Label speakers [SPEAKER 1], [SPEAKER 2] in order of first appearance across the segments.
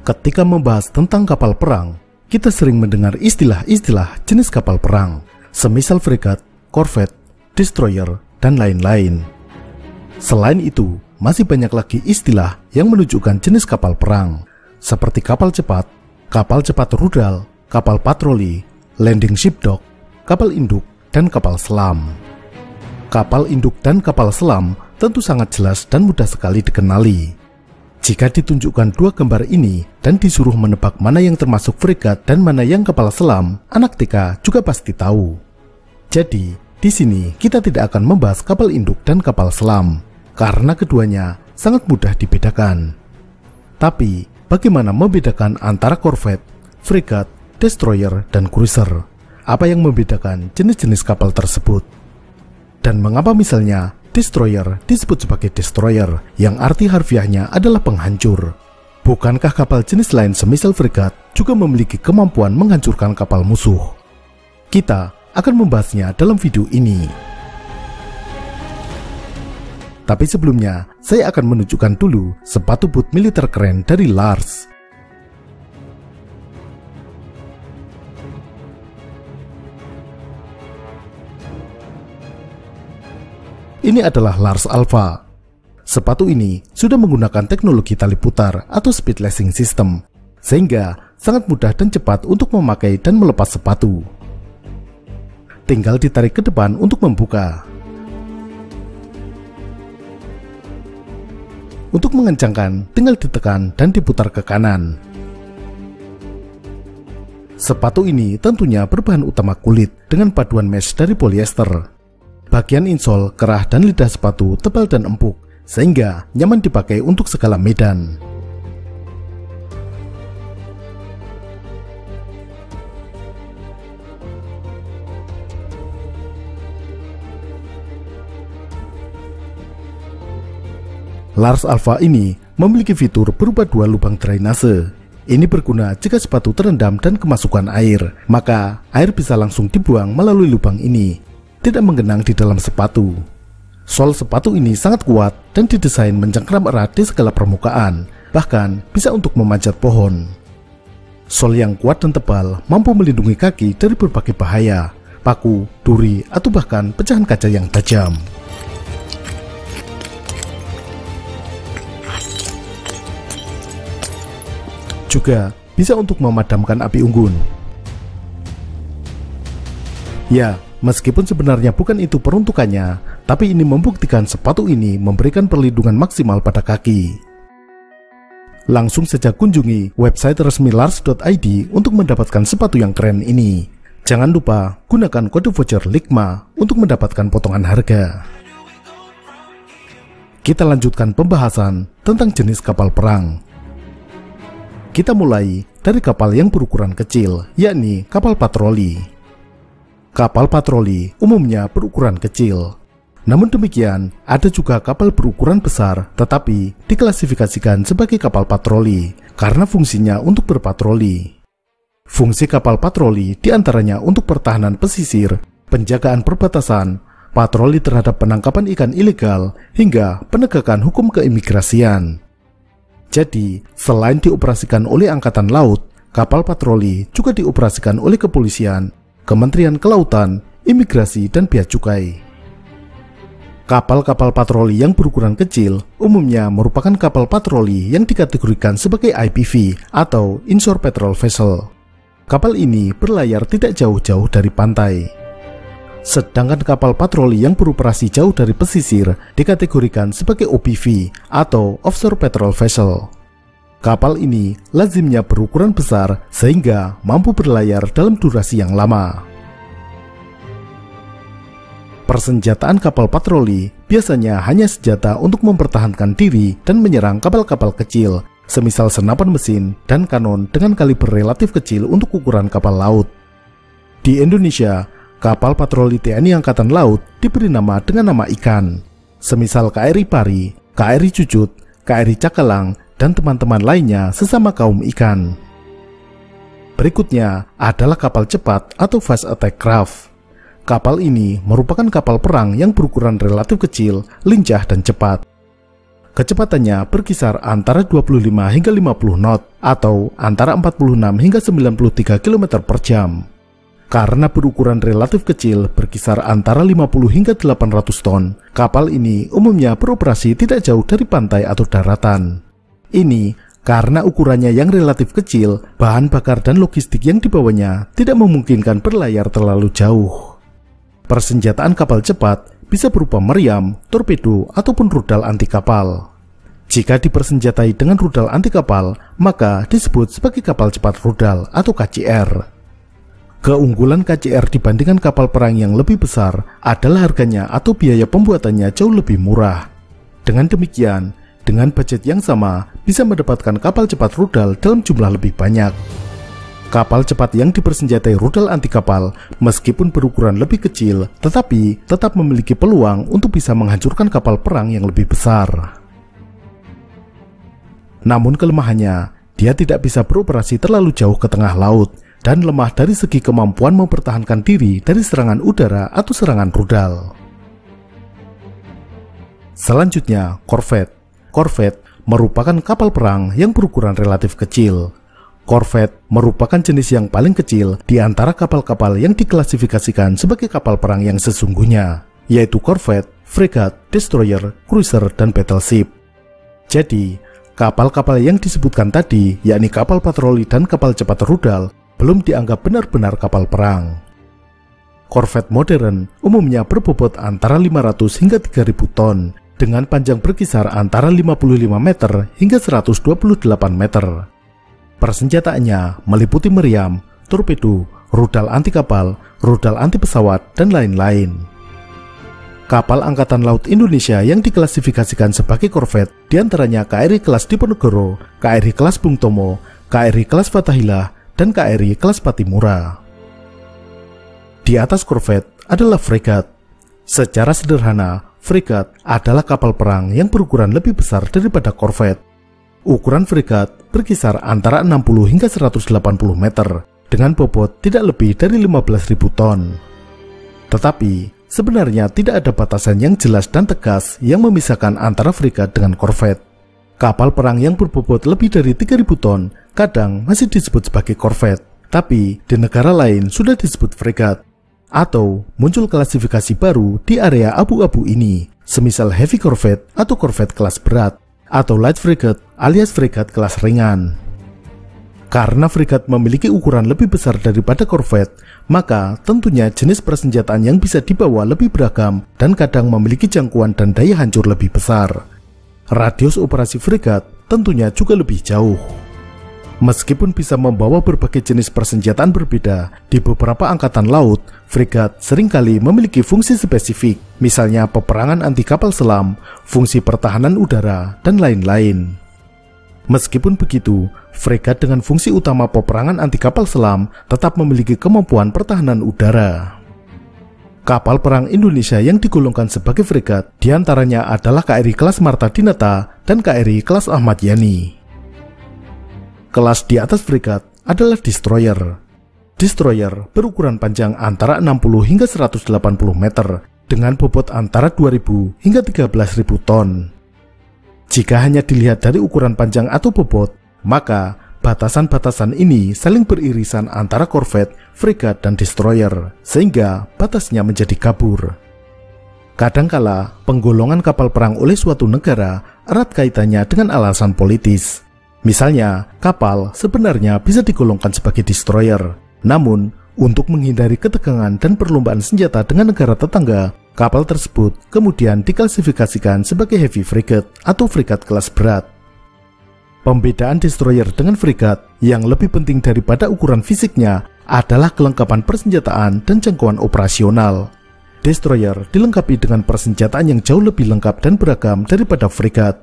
[SPEAKER 1] Ketika membahas tentang kapal perang, kita sering mendengar istilah-istilah jenis kapal perang, semisal fregat, korvet, destroyer, dan lain-lain. Selain itu, masih banyak lagi istilah yang menunjukkan jenis kapal perang, seperti kapal cepat rudal, kapal patroli, landing ship dock, kapal induk, dan kapal selam. Kapal induk dan kapal selam tentu sangat jelas dan mudah sekali dikenali. Jika ditunjukkan dua gambar ini dan disuruh menebak mana yang termasuk fregat dan mana yang kapal selam, anak TK juga pasti tahu. Jadi, di sini kita tidak akan membahas kapal induk dan kapal selam, karena keduanya sangat mudah dibedakan. Tapi, bagaimana membedakan antara korvet, fregat, destroyer, dan cruiser? Apa yang membedakan jenis-jenis kapal tersebut? Dan mengapa misalnya destroyer disebut sebagai destroyer, yang arti harfiahnya adalah penghancur? Bukankah kapal jenis lain semisal fregat juga memiliki kemampuan menghancurkan kapal musuh? Kita akan membahasnya dalam video ini. Tapi sebelumnya, saya akan menunjukkan dulu sepatu boot militer keren dari Lars. Ini adalah Lars Alpha. Sepatu ini sudah menggunakan teknologi tali putar atau speed lacing system, sehingga sangat mudah dan cepat untuk memakai dan melepas sepatu. Tinggal ditarik ke depan untuk membuka. Untuk mengencangkan, tinggal ditekan dan diputar ke kanan. Sepatu ini tentunya berbahan utama kulit dengan paduan mesh dari polyester. Bagian insol, kerah, dan lidah sepatu tebal dan empuk, sehingga nyaman dipakai untuk segala medan. Lars Alpha ini memiliki fitur berupa dua lubang drainase. Ini berguna jika sepatu terendam dan kemasukan air, maka air bisa langsung dibuang melalui lubang ini, tidak menggenang di dalam sepatu. Sol sepatu ini sangat kuat dan didesain mencengkram erat di segala permukaan, bahkan bisa untuk memanjat pohon. Sol yang kuat dan tebal mampu melindungi kaki dari berbagai bahaya, paku, duri, atau bahkan pecahan kaca yang tajam. Juga bisa untuk memadamkan api unggun. Ya, meskipun sebenarnya bukan itu peruntukannya, tapi ini membuktikan sepatu ini memberikan perlindungan maksimal pada kaki. Langsung saja kunjungi website resmi lars.id untuk mendapatkan sepatu yang keren ini. Jangan lupa gunakan kode voucher LIGMA untuk mendapatkan potongan harga. Kita lanjutkan pembahasan tentang jenis kapal perang. Kita mulai dari kapal yang berukuran kecil, yakni kapal patroli. Kapal patroli umumnya berukuran kecil. Namun demikian, ada juga kapal berukuran besar tetapi diklasifikasikan sebagai kapal patroli karena fungsinya untuk berpatroli. Fungsi kapal patroli diantaranya untuk pertahanan pesisir, penjagaan perbatasan, patroli terhadap penangkapan ikan ilegal, hingga penegakan hukum keimigrasian. Jadi, selain dioperasikan oleh Angkatan Laut, kapal patroli juga dioperasikan oleh kepolisian, Kementerian Kelautan, Imigrasi, dan Bea Cukai. Kapal-kapal patroli yang berukuran kecil umumnya merupakan kapal patroli yang dikategorikan sebagai IPV atau Inshore Patrol Vessel. Kapal ini berlayar tidak jauh-jauh dari pantai. Sedangkan kapal patroli yang beroperasi jauh dari pesisir dikategorikan sebagai OPV atau Offshore Patrol Vessel. Kapal ini lazimnya berukuran besar sehingga mampu berlayar dalam durasi yang lama. Persenjataan kapal patroli biasanya hanya senjata untuk mempertahankan diri dan menyerang kapal-kapal kecil, semisal senapan mesin dan kanon dengan kaliber relatif kecil untuk ukuran kapal laut. Di Indonesia, kapal patroli TNI Angkatan Laut diberi nama dengan nama ikan, semisal KRI Pari, KRI Cucut, KRI Cakalang, dan teman-teman lainnya sesama kaum ikan. Berikutnya adalah kapal cepat atau Fast Attack Craft. Kapal ini merupakan kapal perang yang berukuran relatif kecil, lincah, dan cepat. Kecepatannya berkisar antara 25 hingga 50 knot atau antara 46 hingga 93 km per jam. Karena berukuran relatif kecil berkisar antara 50 hingga 800 ton, kapal ini umumnya beroperasi tidak jauh dari pantai atau daratan. Ini karena ukurannya yang relatif kecil, bahan bakar dan logistik yang dibawanya tidak memungkinkan berlayar terlalu jauh. Persenjataan kapal cepat bisa berupa meriam, torpedo, ataupun rudal anti kapal. Jika dipersenjatai dengan rudal anti kapal, maka disebut sebagai kapal cepat rudal atau KCR. Keunggulan KCR dibandingkan kapal perang yang lebih besar adalah harganya atau biaya pembuatannya jauh lebih murah. Dengan demikian, dengan budget yang sama, bisa mendapatkan kapal cepat rudal dalam jumlah lebih banyak. Kapal cepat yang dipersenjatai rudal anti kapal, meskipun berukuran lebih kecil, tetapi tetap memiliki peluang untuk bisa menghancurkan kapal perang yang lebih besar. Namun kelemahannya, dia tidak bisa beroperasi terlalu jauh ke tengah laut, dan lemah dari segi kemampuan mempertahankan diri dari serangan udara atau serangan rudal. Selanjutnya, korvet. Korvet merupakan kapal perang yang berukuran relatif kecil. Korvet merupakan jenis yang paling kecil di antara kapal-kapal yang diklasifikasikan sebagai kapal perang yang sesungguhnya, yaitu korvet, fregat, destroyer, cruiser, dan battleship. Jadi, kapal-kapal yang disebutkan tadi, yakni kapal patroli dan kapal cepat rudal, belum dianggap benar-benar kapal perang. Korvet modern umumnya berbobot antara 500 hingga 3000 ton, dengan panjang berkisar antara 55 meter hingga 128 meter. Persenjataannya meliputi meriam, torpedo, rudal anti kapal, rudal anti pesawat, dan lain-lain. Kapal Angkatan Laut Indonesia yang diklasifikasikan sebagai korvet diantaranya KRI kelas Diponegoro, KRI kelas Bung Tomo, KRI kelas Fathahilah, dan KRI kelas Patimura. Di atas korvet adalah fregat. Secara sederhana, fregat adalah kapal perang yang berukuran lebih besar daripada korvet. Ukuran fregat berkisar antara 60 hingga 180 meter, dengan bobot tidak lebih dari 15.000 ton. Tetapi, sebenarnya tidak ada batasan yang jelas dan tegas yang memisahkan antara fregat dengan korvet. Kapal perang yang berbobot lebih dari 3.000 ton kadang masih disebut sebagai korvet, tapi di negara lain sudah disebut fregat. Atau muncul klasifikasi baru di area abu-abu ini, semisal heavy corvette atau korvet kelas berat, atau light frigate alias fregat kelas ringan. Karena fregat memiliki ukuran lebih besar daripada korvet, maka tentunya jenis persenjataan yang bisa dibawa lebih beragam dan kadang memiliki jangkauan dan daya hancur lebih besar. Radius operasi fregat tentunya juga lebih jauh. Meskipun bisa membawa berbagai jenis persenjataan berbeda, di beberapa angkatan laut, fregat seringkali memiliki fungsi spesifik, misalnya peperangan anti kapal selam, fungsi pertahanan udara, dan lain-lain. Meskipun begitu, fregat dengan fungsi utama peperangan anti kapal selam tetap memiliki kemampuan pertahanan udara. Kapal perang Indonesia yang digolongkan sebagai fregat diantaranya adalah KRI kelas Marta Dinata dan KRI kelas Ahmad Yani. Kelas di atas fregat adalah destroyer. Destroyer berukuran panjang antara 60 hingga 180 meter dengan bobot antara 2.000 hingga 13.000 ton. Jika hanya dilihat dari ukuran panjang atau bobot, maka batasan-batasan ini saling beririsan antara korvet, fregat, dan destroyer, sehingga batasnya menjadi kabur. Kadangkala, penggolongan kapal perang oleh suatu negara erat kaitannya dengan alasan politis. Misalnya, kapal sebenarnya bisa digolongkan sebagai destroyer, namun untuk menghindari ketegangan dan perlombaan senjata dengan negara tetangga, kapal tersebut kemudian diklasifikasikan sebagai heavy frigate atau fregat kelas berat. Pembedaan destroyer dengan fregat yang lebih penting daripada ukuran fisiknya adalah kelengkapan persenjataan dan jangkauan operasional. Destroyer dilengkapi dengan persenjataan yang jauh lebih lengkap dan beragam daripada fregat.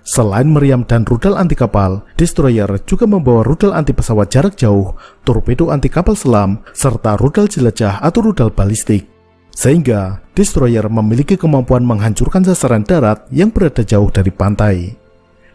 [SPEAKER 1] Selain meriam dan rudal anti kapal, destroyer juga membawa rudal anti pesawat jarak jauh, torpedo anti kapal selam, serta rudal jelajah atau rudal balistik. Sehingga, destroyer memiliki kemampuan menghancurkan sasaran darat yang berada jauh dari pantai.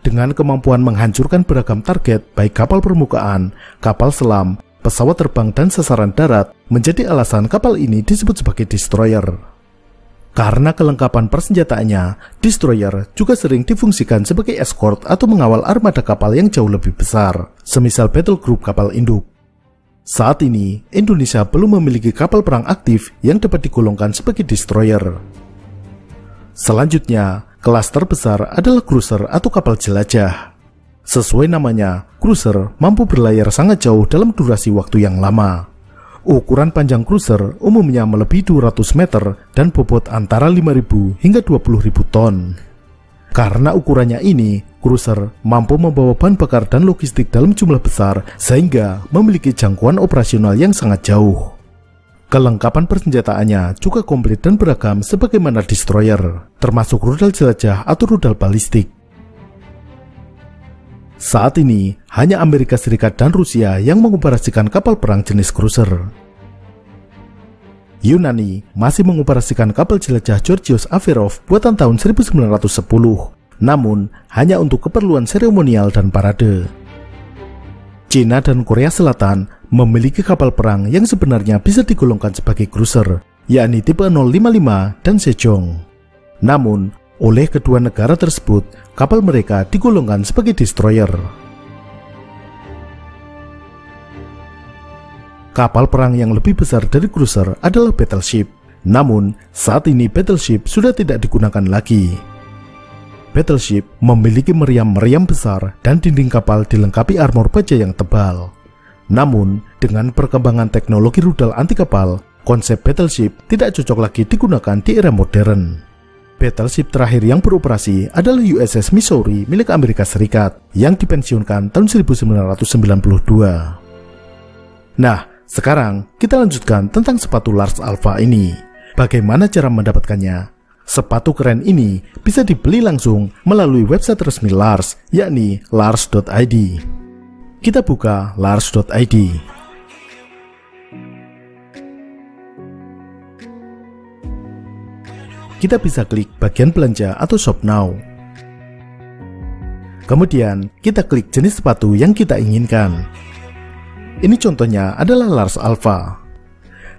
[SPEAKER 1] Dengan kemampuan menghancurkan beragam target baik kapal permukaan, kapal selam, pesawat terbang, dan sasaran darat menjadi alasan kapal ini disebut sebagai destroyer. Karena kelengkapan persenjataannya, destroyer juga sering difungsikan sebagai escort atau mengawal armada kapal yang jauh lebih besar, semisal battle group kapal induk. Saat ini, Indonesia belum memiliki kapal perang aktif yang dapat digolongkan sebagai destroyer. Selanjutnya, kelas terbesar adalah cruiser atau kapal jelajah. Sesuai namanya, cruiser mampu berlayar sangat jauh dalam durasi waktu yang lama. Ukuran panjang cruiser umumnya melebihi 200 meter dan bobot antara 5.000 hingga 20.000 ton. Karena ukurannya ini, cruiser mampu membawa bahan bakar dan logistik dalam jumlah besar sehingga memiliki jangkauan operasional yang sangat jauh. Kelengkapan persenjataannya juga komplit dan beragam sebagaimana destroyer, termasuk rudal jelajah atau rudal balistik. Saat ini, hanya Amerika Serikat dan Rusia yang mengoperasikan kapal perang jenis cruiser. Yunani masih mengoperasikan kapal jelajah Georgios Averov buatan tahun 1910, namun hanya untuk keperluan seremonial dan parade. Cina dan Korea Selatan memiliki kapal perang yang sebenarnya bisa digolongkan sebagai cruiser, yakni tipe 055 dan Sejong. Namun, oleh kedua negara tersebut, kapal mereka digolongkan sebagai destroyer. Kapal perang yang lebih besar dari cruiser adalah battleship. Namun, saat ini battleship sudah tidak digunakan lagi. Battleship memiliki meriam-meriam besar dan dinding kapal dilengkapi armor baja yang tebal. Namun, dengan perkembangan teknologi rudal anti kapal, konsep battleship tidak cocok lagi digunakan di era modern. Battleship terakhir yang beroperasi adalah USS Missouri milik Amerika Serikat yang dipensiunkan tahun 1992. Nah, sekarang kita lanjutkan tentang sepatu Lars Alpha ini. Bagaimana cara mendapatkannya? Sepatu keren ini bisa dibeli langsung melalui website resmi Lars, yakni lars.id. Kita buka lars.id. Kita bisa klik bagian belanja atau shop now. Kemudian kita klik jenis sepatu yang kita inginkan. Ini contohnya adalah Lars Alpha.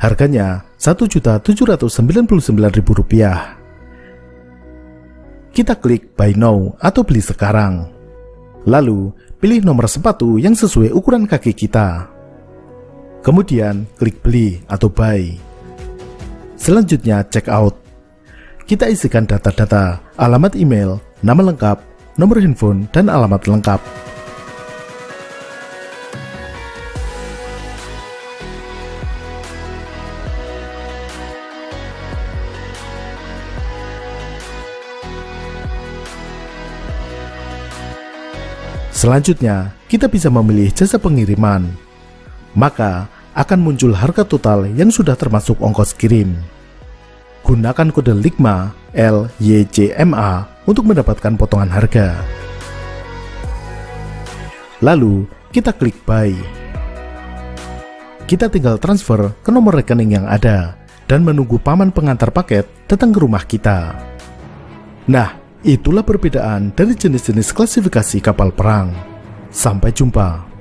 [SPEAKER 1] Harganya Rp1.799.000. Kita klik buy now atau beli sekarang. Lalu pilih nomor sepatu yang sesuai ukuran kaki kita. Kemudian klik beli atau buy. Selanjutnya check out. Kita isikan data-data, alamat email, nama lengkap, nomor handphone, dan alamat lengkap. Selanjutnya, kita bisa memilih jasa pengiriman. Maka, akan muncul harga total yang sudah termasuk ongkos kirim. Gunakan kode LYGMA LYGMA untuk mendapatkan potongan harga. Lalu, kita klik buy. Kita tinggal transfer ke nomor rekening yang ada dan menunggu paman pengantar paket datang ke rumah kita. Nah, itulah perbedaan dari jenis-jenis klasifikasi kapal perang. Sampai jumpa.